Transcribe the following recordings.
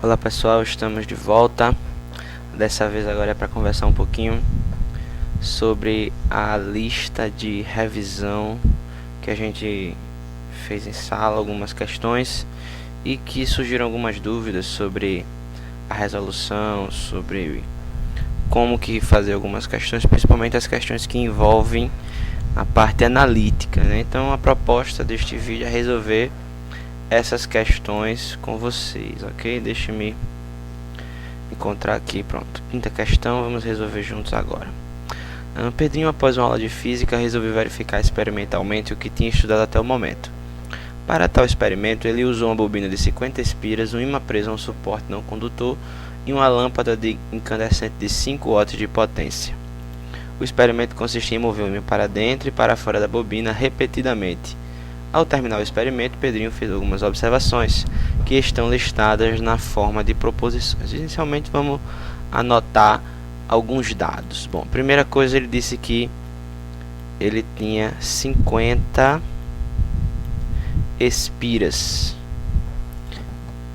Olá pessoal, estamos de volta. Dessa vez agora é para conversar um pouquinho sobre a lista de revisão que a gente fez em sala, algumas questões e que surgiram algumas dúvidas sobre a resolução, sobre como que fazer algumas questões, principalmente as questões que envolvem a parte analítica, né? Então a proposta deste vídeo é resolver essas questões com vocês, ok? Deixe-me encontrar aqui, pronto. Quinta questão, vamos resolver juntos agora. Pedrinho, após uma aula de física, resolveu verificar experimentalmente o que tinha estudado até o momento. Para tal experimento, ele usou uma bobina de 50 espiras, um ímã preso a um suporte não condutor e uma lâmpada de incandescente de 5 watts de potência. O experimento consistia em mover o ímã para dentro e para fora da bobina repetidamente. Ao terminar o experimento, Pedrinho fez algumas observações que estão listadas na forma de proposições. Inicialmente, vamos anotar alguns dados. Bom, primeira coisa, ele disse que ele tinha 50 espiras.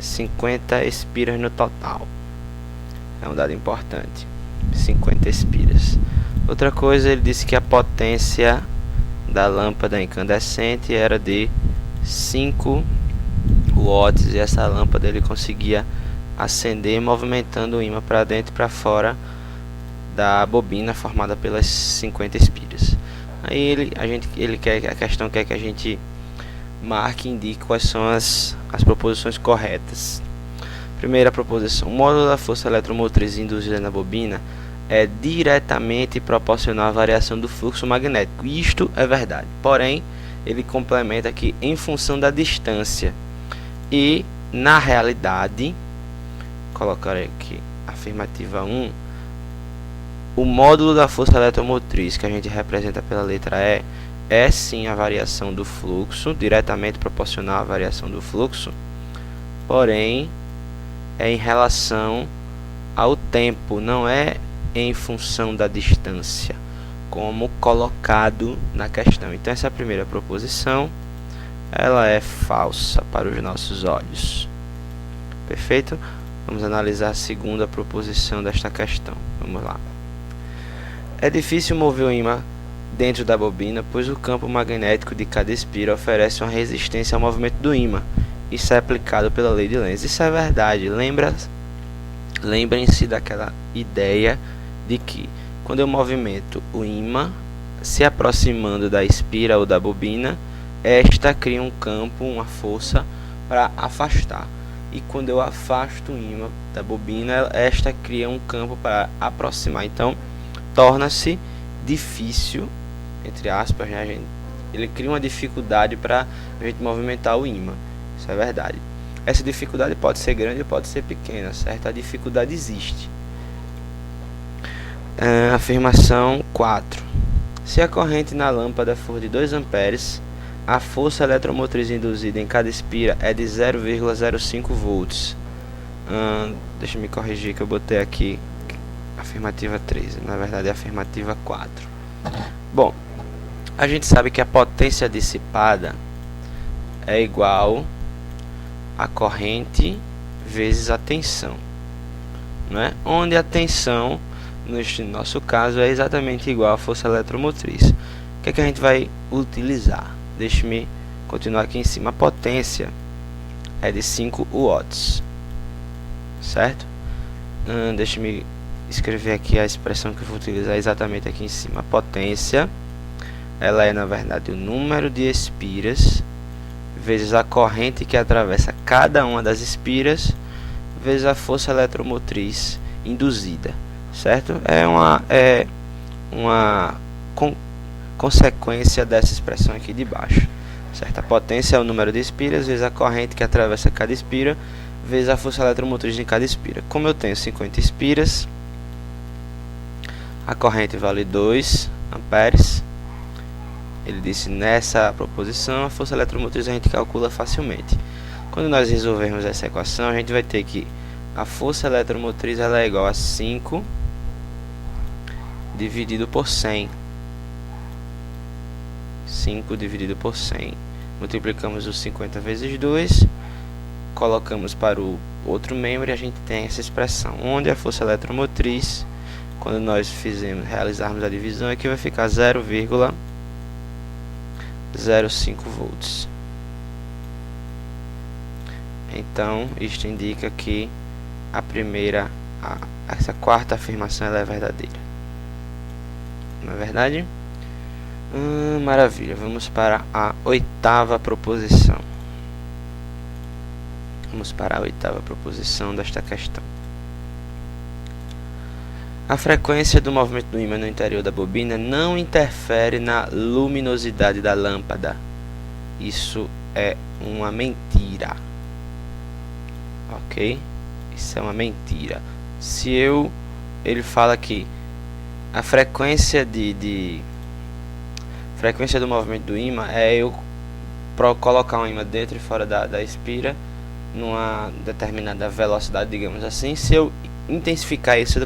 50 espiras no total. É um dado importante. 50 espiras. Outra coisa, ele disse que a potência da lâmpada incandescente era de 5 watts e essa lâmpada ele conseguia acender movimentando o ímã para dentro e para fora da bobina formada pelas 50 espiras. Aí a questão quer que a gente marque e indique quais são as proposições corretas. Primeira proposição: o módulo da força eletromotriz induzida na bobina é diretamente proporcional à variação do fluxo magnético. Isto é verdade. Porém, ele complementa que em função da distância. E, na realidade, colocarei aqui afirmativa 1, o módulo da força eletromotriz, que a gente representa pela letra E, é sim a variação do fluxo, diretamente proporcional à variação do fluxo, porém, é em relação ao tempo, não é em função da distância, como colocado na questão. Então essa primeira proposição, ela é falsa para os nossos olhos. Perfeito? Vamos analisar a segunda proposição desta questão. Vamos lá. É difícil mover o ímã dentro da bobina, pois o campo magnético de cada espira oferece uma resistência ao movimento do ímã. Isso é aplicado pela lei de Lenz. Isso é verdade. Lembrem-se daquela ideia de que quando eu movimento o ímã se aproximando da espira ou da bobina, esta cria um campo, uma força para afastar. E quando eu afasto o ímã da bobina, esta cria um campo para aproximar. Então, torna-se difícil, entre aspas, né, ele cria uma dificuldade para a gente movimentar o ímã. Isso é verdade. Essa dificuldade pode ser grande ou pode ser pequena, certo? A dificuldade existe. Afirmação 4. Se a corrente na lâmpada for de 2 amperes, a força eletromotriz induzida em cada espira é de 0,05 volts. Deixa eu me corrigir que eu botei aqui afirmativa 3, na verdade é afirmativa 4. Bom, a gente sabe que a potência dissipada é igual a corrente vezes a tensão, né? Onde a tensão, neste nosso caso, é exatamente igual à força eletromotriz. O que é que a gente vai utilizar? Deixe-me continuar aqui em cima. A potência é de 5 watts, certo? Deixe-me escrever aqui a expressão que eu vou utilizar exatamente aqui em cima. A potência, ela é na verdade o número de espiras vezes a corrente que atravessa cada uma das espiras vezes a força eletromotriz induzida, certo? É uma consequência dessa expressão aqui de baixo, certo? A potência é o número de espiras vezes a corrente que atravessa cada espira vezes a força eletromotriz em cada espira. Como eu tenho 50 espiras, a corrente vale 2 amperes. Ele disse nessa proposição, a força eletromotriz a gente calcula facilmente. Quando nós resolvermos essa equação, a gente vai ter que a força eletromotriz ela é igual a 5 dividido por 100. 5 dividido por 100. Multiplicamos os 50 vezes 2, colocamos para o outro membro e a gente tem essa expressão, onde a força eletromotriz, quando nós realizarmos a divisão, aqui vai ficar 0,05 volts. Então, isto indica que essa quarta afirmação ela é verdadeira. Não é verdade? Maravilha. Vamos para a oitava proposição. Vamos para a oitava proposição desta questão. A frequência do movimento do ímã no interior da bobina não interfere na luminosidade da lâmpada. Isso é uma mentira. Ok? Isso é uma mentira. Ele fala que a frequência frequência do movimento do ímã é eu colocar um ímã dentro e fora da espira numa determinada velocidade, digamos assim. Se eu intensificar isso,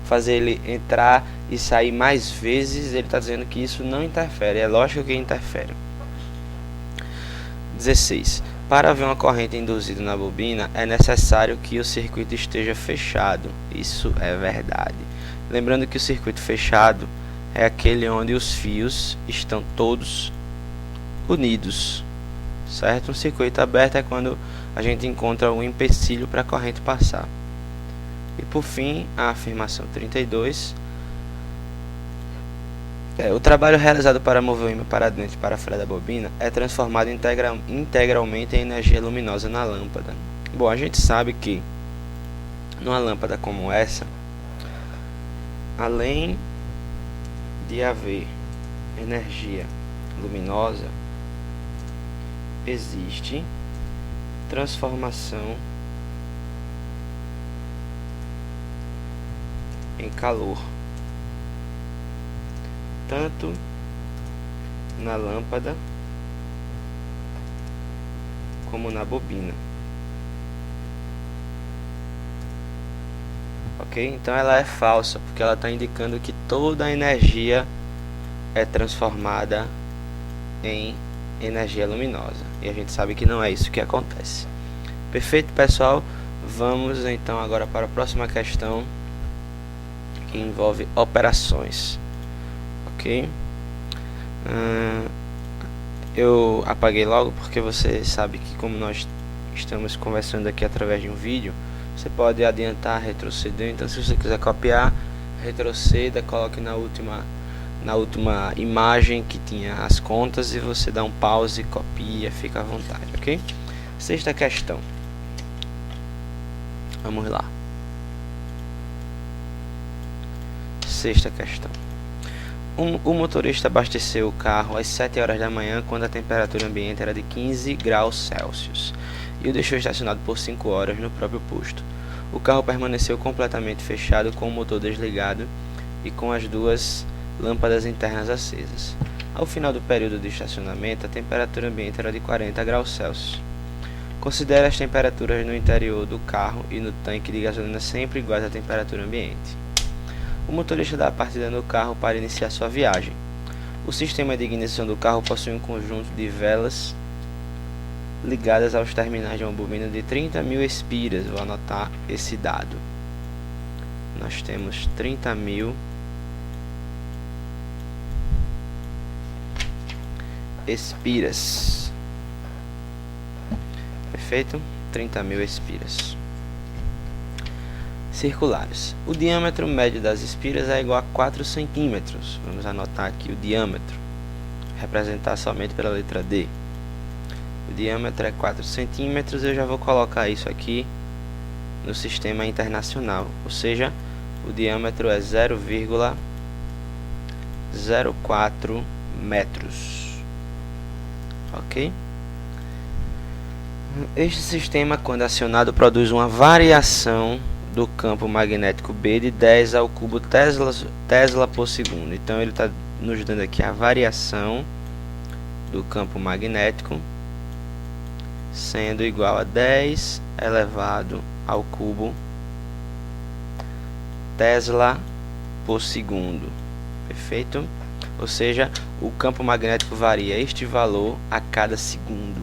fazer ele entrar e sair mais vezes, ele está dizendo que isso não interfere. É lógico que interfere. 16. Para haver uma corrente induzida na bobina, é necessário que o circuito esteja fechado. Isso é verdade. Lembrando que o circuito fechado é aquele onde os fios estão todos unidos, certo? Um circuito aberto é quando a gente encontra um empecilho para a corrente passar. E por fim, a afirmação 32. O trabalho realizado para mover o ímã para dentro e para fora da bobina é transformado integralmente em energia luminosa na lâmpada. Bom, a gente sabe que numa lâmpada como essa, além de haver energia luminosa, existe transformação em calor, tanto na lâmpada como na bobina. Ok? Então ela é falsa, porque ela está indicando que toda a energia é transformada em energia luminosa. E a gente sabe que não é isso que acontece. Perfeito, pessoal? Vamos então agora para a próxima questão, que envolve operações. Ok? Eu apaguei logo porque você sabe que, como nós estamos conversando aqui através de um vídeo, você pode adiantar, retroceder. Então, se você quiser copiar, retroceda, coloque na última imagem que tinha as contas e você dá um pause, copia, fica à vontade, ok? Sexta questão. Vamos lá. Sexta questão. O motorista abasteceu o carro às 7 horas da manhã, quando a temperatura ambiente era de 15 graus Celsius, e o deixou estacionado por 5 horas no próprio posto. O carro permaneceu completamente fechado, com o motor desligado e com as duas lâmpadas internas acesas. Ao final do período de estacionamento, a temperatura ambiente era de 40 graus Celsius. Considere as temperaturas no interior do carro e no tanque de gasolina sempre iguais à temperatura ambiente. O motorista dá a partida no carro para iniciar sua viagem. O sistema de ignição do carro possui um conjunto de velas ligadas aos terminais de uma bobina de 30.000 espiras. Vou anotar esse dado. Nós temos 30.000 espiras. Perfeito? 30.000 espiras circulares. O diâmetro médio das espiras é igual a 4 centímetros. Vamos anotar aqui o diâmetro, representar somente pela letra D. O diâmetro é 4 centímetros. Eu já vou colocar isso aqui no sistema internacional, ou seja, o diâmetro é 0,04 metros. Ok? Este sistema, quando acionado, produz uma variação do campo magnético B de 10 ao cubo Tesla por segundo. Então ele está nos dando aqui a variação do campo magnético sendo igual a 10 elevado ao cubo Tesla por segundo. Perfeito? Ou seja, o campo magnético varia este valor a cada segundo.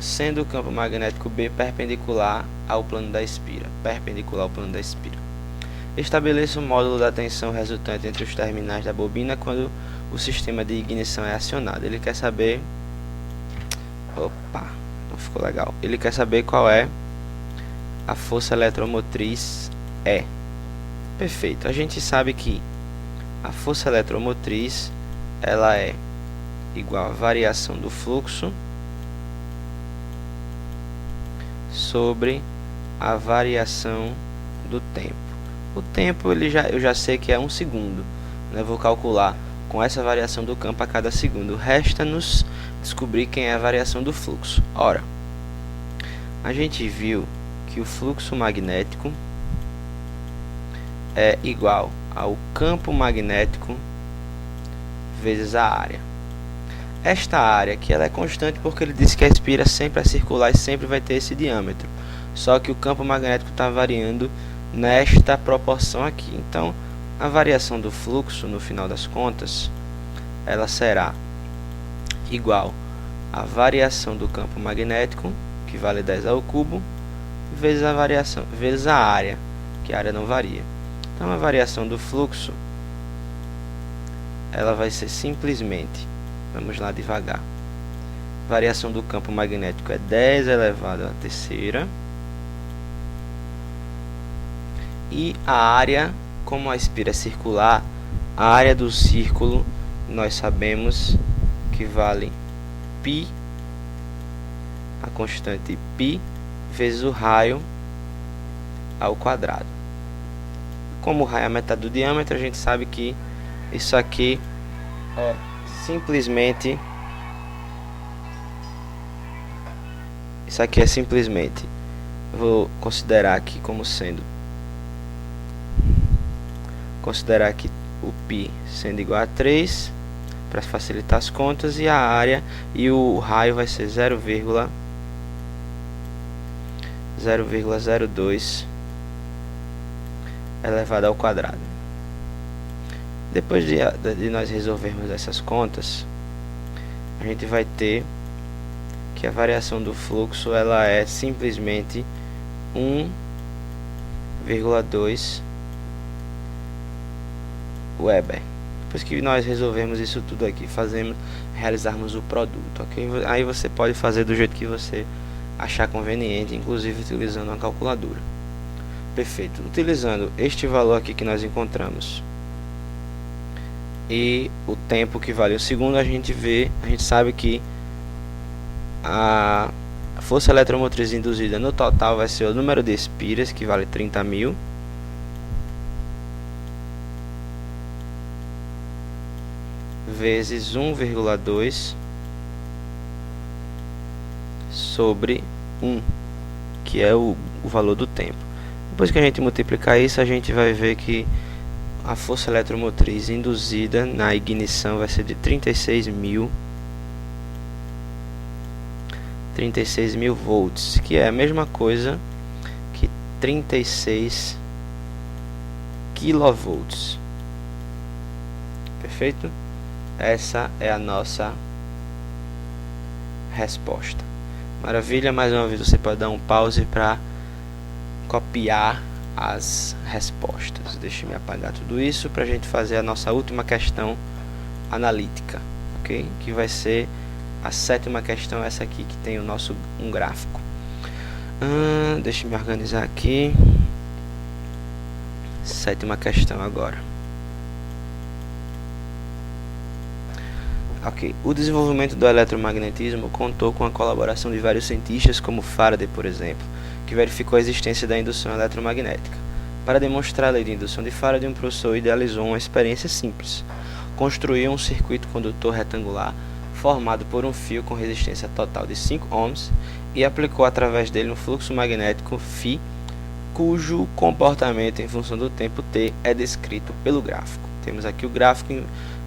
sendo o campo magnético B perpendicular ao plano da espira. Estabeleça o módulo da tensão resultante entre os terminais da bobina quando o sistema de ignição é acionado. Ele quer saber... Opa, não ficou legal. Ele quer saber qual é a força eletromotriz E. Perfeito. A gente sabe que a força eletromotriz ela é igual à variação do fluxo sobre a variação do tempo. O tempo eu já sei que é 1 segundo, né? Vou calcular com essa variação do campo a cada segundo. Resta-nos descobrir quem é a variação do fluxo. Ora, a gente viu que o fluxo magnético é igual ao campo magnético vezes a área. Esta área aqui ela é constante porque ele disse que a espira sempre é circular e sempre vai ter esse diâmetro. Só que o campo magnético está variando nesta proporção aqui. Então, a variação do fluxo, no final das contas, ela será igual à variação do campo magnético, que vale 10 ao cubo, vezes a variação, vezes a área, que a área não varia. Então, a variação do fluxo, ela vai ser simplesmente, vamos lá devagar, variação do campo magnético é 10 elevado à terceira, e a área, como a espira é circular, a área do círculo nós sabemos que vale π, a constante π, vezes o raio ao quadrado. Como o raio é a metade do diâmetro, a gente sabe que isso aqui é simplesmente vou considerar aqui como sendo o π sendo igual a 3 para facilitar as contas, e a área e o raio vai ser 0,02 elevado ao quadrado. Depois de nós resolvermos essas contas, a gente vai ter que a variação do fluxo ela é simplesmente 1,2 Weber. Depois que nós resolvemos isso tudo aqui, realizarmos o produto, ok? Aí você pode fazer do jeito que você achar conveniente, inclusive utilizando uma calculadora. Perfeito. Utilizando este valor aqui que nós encontramos e o tempo que vale um segundo, a gente sabe que a força eletromotriz induzida no total vai ser o número de espiras, que vale 30.000, vezes 1,2 sobre 1, que é o valor do tempo. Depois que a gente multiplicar isso, a gente vai ver que a força eletromotriz induzida na ignição vai ser de 36.000 volts, que é a mesma coisa que 36 kV. Perfeito? Essa é a nossa resposta. Maravilha, mais uma vez você pode dar um pause para copiar as respostas. Deixa eu apagar tudo isso para a gente fazer a nossa última questão analítica, ok? Que vai ser a 7ª questão, essa aqui que tem um gráfico. Deixa eu me organizar aqui. 7ª questão agora. Ok, o desenvolvimento do eletromagnetismo contou com a colaboração de vários cientistas, como Faraday, por exemplo, que verificou a existência da indução eletromagnética. Para demonstrar a lei de indução de Faraday, um professor idealizou uma experiência simples. Construiu um circuito condutor retangular formado por um fio com resistência total de 5 ohms e aplicou através dele um fluxo magnético φ, cujo comportamento em função do tempo t é descrito pelo gráfico. Temos aqui o gráfico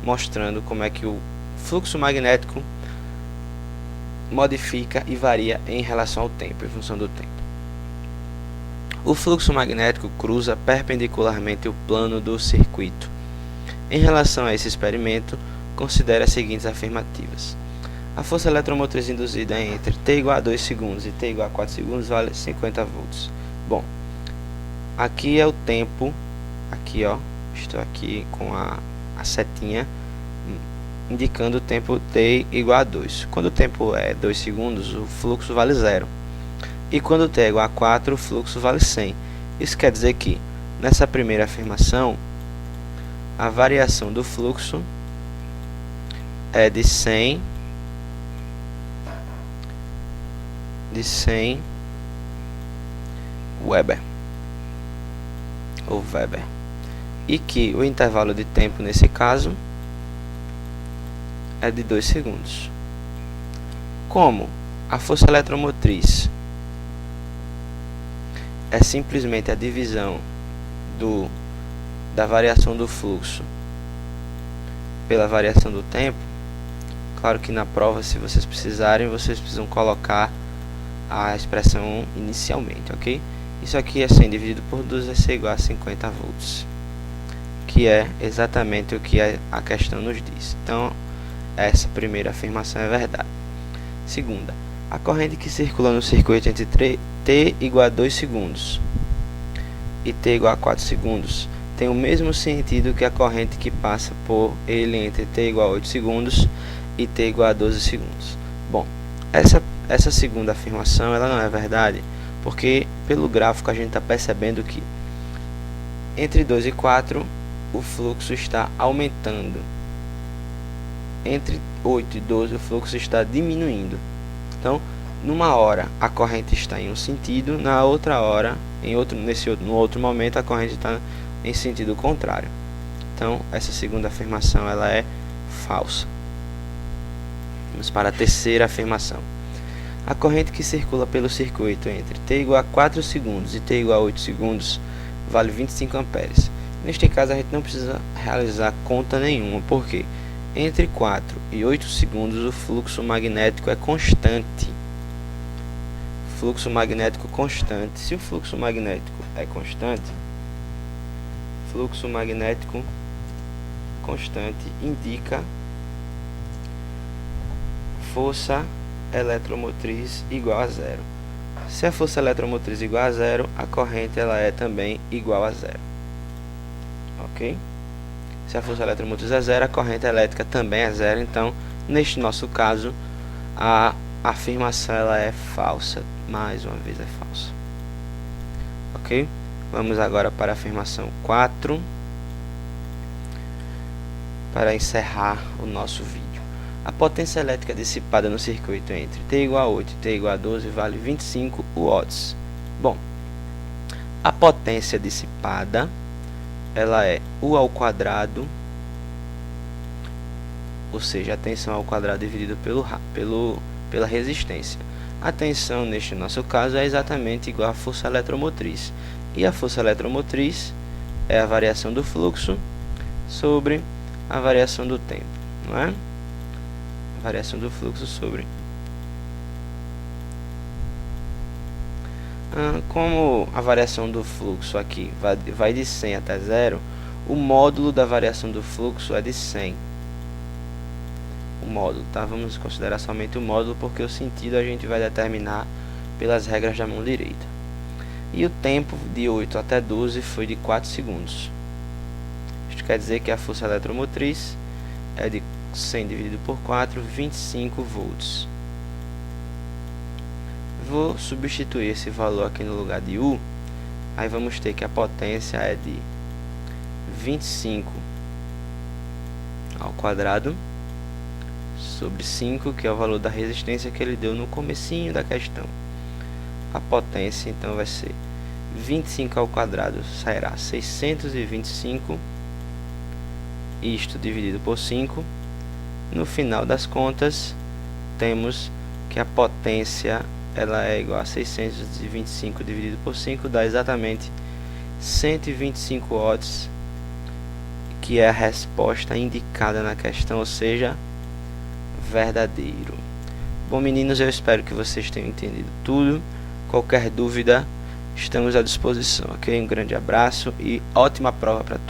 mostrando como é que o fluxo magnético modifica e varia em relação ao tempo, em função do tempo. O fluxo magnético cruza perpendicularmente o plano do circuito. Em relação a esse experimento, considere as seguintes afirmativas. A força eletromotriz induzida entre t igual a 2 segundos e t igual a 4 segundos vale 50 volts. Bom, aqui é o tempo, aqui ó, estou aqui com a setinha indicando o tempo t igual a 2. Quando o tempo é 2 segundos, o fluxo vale 0. E quando t é igual a 4, o fluxo vale 100. Isso quer dizer que, nessa primeira afirmação, a variação do fluxo é de 100 Weber ou Weber, e que o intervalo de tempo nesse caso é de 2 segundos. Como a força eletromotriz é simplesmente a divisão da variação do fluxo pela variação do tempo, claro que na prova, se vocês precisarem, vocês precisam colocar a expressão inicialmente, ok? Isso aqui é 100 dividido por 2 vai ser igual a 50 volts, que é exatamente o que a questão nos diz. Então, essa primeira afirmação é verdade. Segunda, a corrente que circula no circuito entre t igual a 2 segundos e t igual a 4 segundos tem o mesmo sentido que a corrente que passa por ele entre t igual a 8 segundos e t igual a 12 segundos. Bom, essa segunda afirmação ela não é verdade, porque pelo gráfico a gente está percebendo que entre 2 e 4 o fluxo está aumentando, entre 8 e 12 o fluxo está diminuindo. Então, numa hora a corrente está em um sentido, na outra hora, no outro momento, a corrente está em sentido contrário. Então, essa segunda afirmação ela é falsa. Vamos para a terceira afirmação. A corrente que circula pelo circuito entre t igual a 4 segundos e t igual a 8 segundos vale 25 amperes. Neste caso, a gente não precisa realizar conta nenhuma, porque entre 4 e 8 segundos o fluxo magnético é constante. Fluxo magnético constante. Se o fluxo magnético é constante, fluxo magnético constante indica força eletromotriz igual a zero. Se a força eletromotriz igual a zero, a corrente ela é também igual a zero. Ok? Se a força eletromotriz é zero, a corrente elétrica também é zero. Então, neste nosso caso, a afirmação ela é falsa. Mais uma vez é falsa. Ok? Vamos agora para a afirmação 4, para encerrar o nosso vídeo. A potência elétrica dissipada no circuito entre t igual a 8 e t igual a 12 vale 25 watts. Bom, a potência dissipada ela é U ao quadrado, ou seja, a tensão ao quadrado dividido pela resistência. A tensão neste nosso caso é exatamente igual à força eletromotriz. E a força eletromotriz é a variação do fluxo sobre a variação do tempo, não é? A variação do fluxo sobre. Como a variação do fluxo aqui vai de 100 até 0, o módulo da variação do fluxo é de 100. O módulo, tá? Vamos considerar somente o módulo, porque o sentido a gente vai determinar pelas regras da mão direita. E o tempo de 8 até 12 foi de 4 segundos. Isto quer dizer que a força eletromotriz é de 100 dividido por 4, 25 volts. Vou substituir esse valor aqui no lugar de U. Aí vamos ter que a potência é de 25 ao quadrado sobre 5, que é o valor da resistência que ele deu no comecinho da questão. A potência então vai ser 25 ao quadrado, sairá 625, isto dividido por 5. No final das contas, temos que a potência ela é igual a 625 dividido por 5, dá exatamente 125 watts, que é a resposta indicada na questão, ou seja, verdadeiro. Bom, meninos, eu espero que vocês tenham entendido tudo. Qualquer dúvida, estamos à disposição, ok? Um grande abraço e ótima prova para todos.